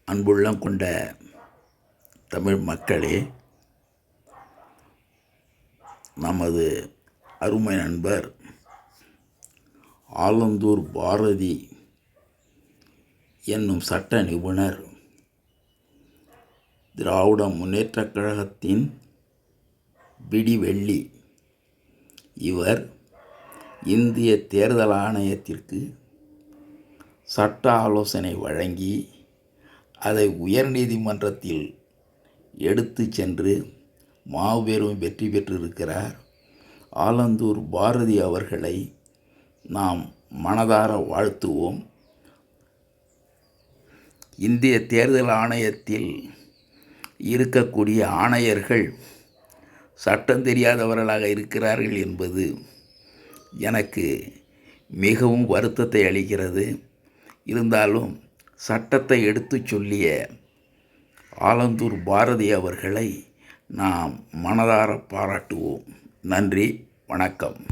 அன்புள்ளம் கொண்ட தமிழ் மக்களே, நமது அருமை நண்பர் ஆலந்தூர் பாரதி என்னும் சட்ட நிபுணர் திராவிட முன்னேற்றக் கழகத்தின் விடிவெள்ளி. இவர் இந்திய தேர்தல் ஆணையத்திற்கு சட்ட ஆலோசனை வழங்கி அதை உயர்நீதிமன்றத்தில் எடுத்து சென்று மாபெரும் வெற்றி பெற்றிருக்கிறார். ஆலந்தூர் பாரதி அவர்களை நாம் மனதார வாழ்த்துவோம். இந்திய தேர்தல் ஆணையத்தில் இருக்கக்கூடிய ஆணையர்கள் சட்டம் தெரியாதவர்களாக இருக்கிறார்கள் என்பது எனக்கு மிகவும் வருத்தத்தை அளிக்கிறது. இருந்தாலும் சட்டத்தை எடுத்து சொல்லிய ஆலந்தூர் பாரதி அவர்களை நாம் மனதார பாராட்டுவோம். நன்றி, வணக்கம்.